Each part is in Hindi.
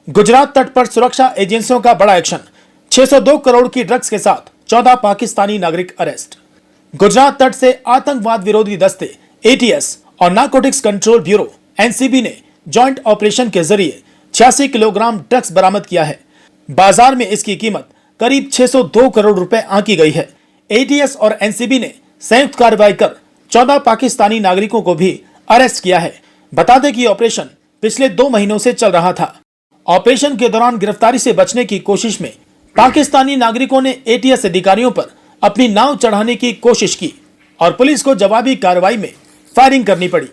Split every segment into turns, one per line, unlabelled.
गुजरात तट पर सुरक्षा एजेंसियों का बड़ा एक्शन। 602 करोड़ की ड्रग्स के साथ 14 पाकिस्तानी नागरिक अरेस्ट। गुजरात तट से आतंकवाद विरोधी दस्ते एटीएस और नारकोटिक्स कंट्रोल ब्यूरो एनसीबी ने जॉइंट ऑपरेशन के जरिए 86 किलोग्राम ड्रग्स बरामद किया है। बाजार में इसकी कीमत करीब 602 करोड़ रुपए आंकी गई है। एटीएस और एनसीबी ने संयुक्त कार्रवाई कर 14 पाकिस्तानी नागरिकों को भी अरेस्ट किया है। बता दें कि ऑपरेशन पिछले 2 महीनों से चल रहा था। ऑपरेशन के दौरान गिरफ्तारी से बचने की कोशिश में पाकिस्तानी नागरिकों ने एटीएस अधिकारियों पर अपनी नाव चढ़ाने की कोशिश की और पुलिस को जवाबी कार्रवाई में फायरिंग करनी पड़ी।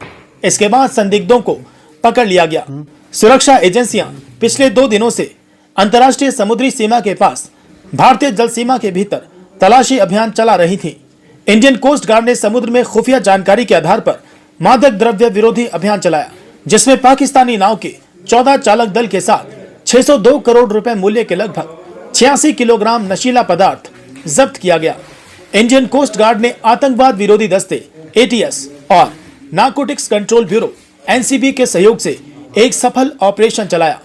इसके बाद संदिग्धों को पकड़ लिया गया। सुरक्षा एजेंसियां पिछले 2 दिनों से अंतर्राष्ट्रीय समुद्री सीमा के पास भारतीय जल सीमा के भीतर तलाशी अभियान चला रही थी। इंडियन कोस्ट गार्ड ने समुद्र में खुफिया जानकारी के आधार पर मादक द्रव्य विरोधी अभियान चलाया, जिसमें पाकिस्तानी नाव के 14 चालक दल के साथ 602 करोड़ रुपए मूल्य के लगभग 86 किलोग्राम नशीला पदार्थ जब्त किया गया। इंडियन कोस्ट गार्ड ने आतंकवाद विरोधी दस्ते एटीएस और नारकोटिक्स कंट्रोल ब्यूरो एनसीबी के सहयोग से एक सफल ऑपरेशन चलाया।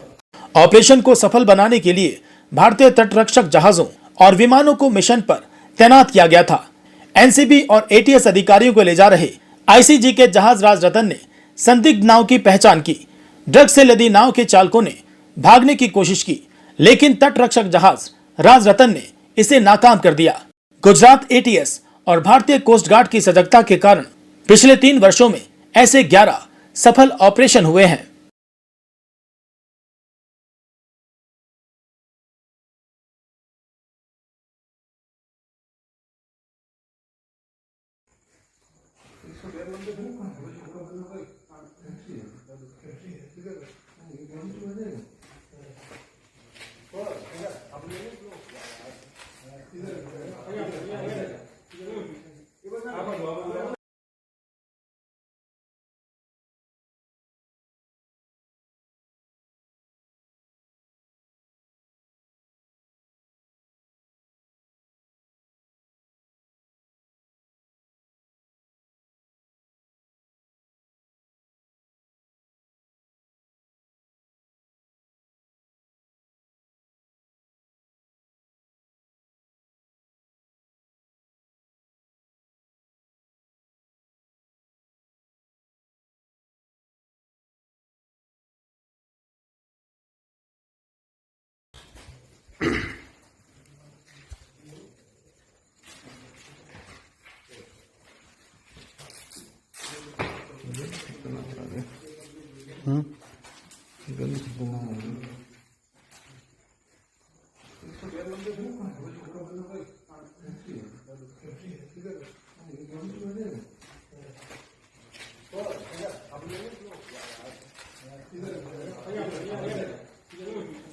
ऑपरेशन को सफल बनाने के लिए भारतीय तटरक्षक जहाजों और विमानों को मिशन पर तैनात किया गया था। एनसीबी और एटीएस अधिकारियों को ले जा रहे आईसीजी के जहाज राजरतन ने संदिग्ध नाव की पहचान की। ड्रग्स से लदी नाव के चालकों ने भागने की कोशिश की, लेकिन तटरक्षक जहाज राजरतन ने इसे नाकाम कर दिया। गुजरात एटीएस और भारतीय कोस्ट गार्ड की सजगता के कारण पिछले 3 वर्षों में ऐसे 11 सफल ऑपरेशन हुए हैं।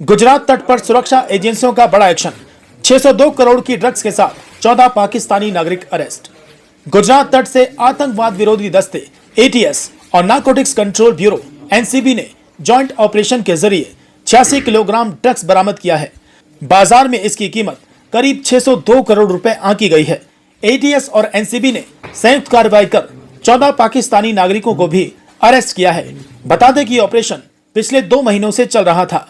गुजरात तट पर सुरक्षा एजेंसियों का बड़ा एक्शन। 602 करोड़ की ड्रग्स के साथ 14 पाकिस्तानी नागरिक अरेस्ट। गुजरात तट से आतंकवाद विरोधी दस्ते एटीएस और नारकोटिक्स कंट्रोल ब्यूरो एनसीबी ने जॉइंट ऑपरेशन के जरिए 86 किलोग्राम ड्रग्स बरामद किया है। बाजार में इसकी कीमत करीब 602 करोड़ रुपए आंकी गई है। एटीएस और एनसीबी ने संयुक्त कार्रवाई कर 14 पाकिस्तानी नागरिकों को भी अरेस्ट किया है। बता दें कि ऑपरेशन पिछले 2 महीनों से चल रहा था।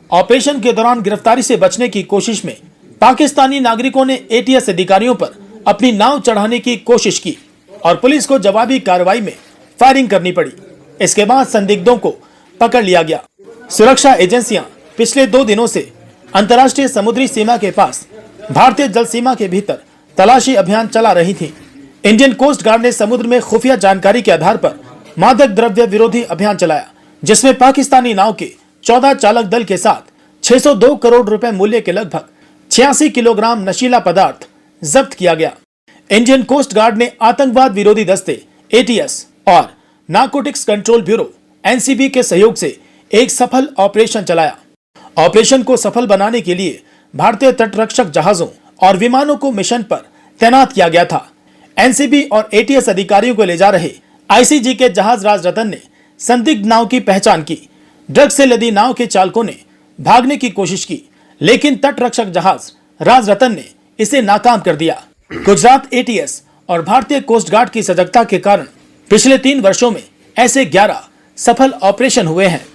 ऑपरेशन के दौरान गिरफ्तारी से बचने की कोशिश में पाकिस्तानी नागरिकों ने एटीएस अधिकारियों पर अपनी नाव चढ़ाने की कोशिश की और पुलिस को जवाबी कार्रवाई में फायरिंग करनी पड़ी। इसके बाद संदिग्धों को पकड़ लिया गया। सुरक्षा एजेंसियां पिछले 2 दिनों से अंतर्राष्ट्रीय समुद्री सीमा के पास भारतीय जल सीमा के भीतर तलाशी अभियान चला रही थी। इंडियन कोस्ट गार्ड ने समुद्र में खुफिया जानकारी के आधार पर मादक द्रव्य विरोधी अभियान चलाया, जिसमें पाकिस्तानी नाव के 14 चालक दल के साथ 602 करोड़ रुपए मूल्य के लगभग 86 किलोग्राम नशीला पदार्थ जब्त किया गया। इंडियन कोस्ट गार्ड ने आतंकवाद विरोधी दस्ते एटीएस और नारकोटिक्स कंट्रोल ब्यूरो एनसीबी के सहयोग से एक सफल ऑपरेशन चलाया। ऑपरेशन को सफल बनाने के लिए भारतीय तटरक्षक जहाजों और विमानों को मिशन पर तैनात किया गया था। एनसीबी और एटीएस अधिकारियों को ले जा रहे आईसीजी के जहाज राजरतन ने संदिग्ध नाव की पहचान की। ड्रग्स से लदी नाव के चालकों ने भागने की कोशिश की, लेकिन तटरक्षक जहाज राजरतन ने इसे नाकाम कर दिया। गुजरात एटीएस और भारतीय कोस्ट गार्ड की सजगता के कारण पिछले 3 वर्षों में ऐसे 11 सफल ऑपरेशन हुए हैं।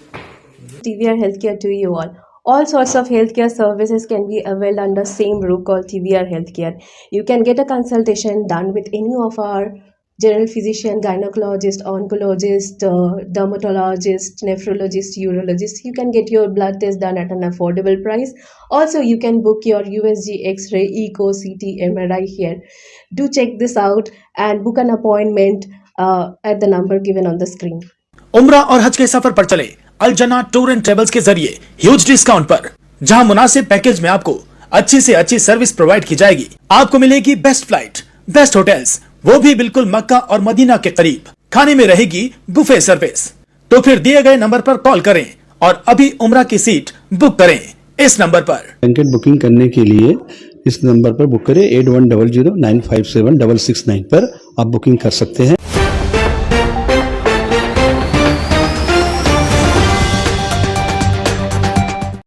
TVR Healthcare to you all. All sorts of healthcare services can be availed under same roof called TVR Healthcare. You can get a consultation done with any of our general physician, gynecologist, oncologist, dermatologist, nephrologist, urologist. You can get your blood test done at an affordable price. Also, you can book your USG, X-ray, Echo, CT, MRI here. Do check this out and book an appointment at the number given on the screen.
उम्रा और हज के सफर पर चले अल जना टूर एंड ट्रेवल्स के जरिए ह्यूज डिस्काउंट पर, जहां मुनासिब पैकेज में आपको अच्छी से अच्छी सर्विस प्रोवाइड की जाएगी। आपको मिलेगी बेस्ट फ्लाइट, बेस्ट होटल्स, वो भी बिल्कुल मक्का और मदीना के करीब। खाने में रहेगी बुफे सर्विस। तो फिर दिए गए नंबर पर कॉल करें और अभी उम्रा की सीट बुक करें इस नंबर पर।
ब्लैंकेट बुकिंग करने के लिए इस नंबर पर बुक करें 8100957669 पर आप बुकिंग कर सकते हैं।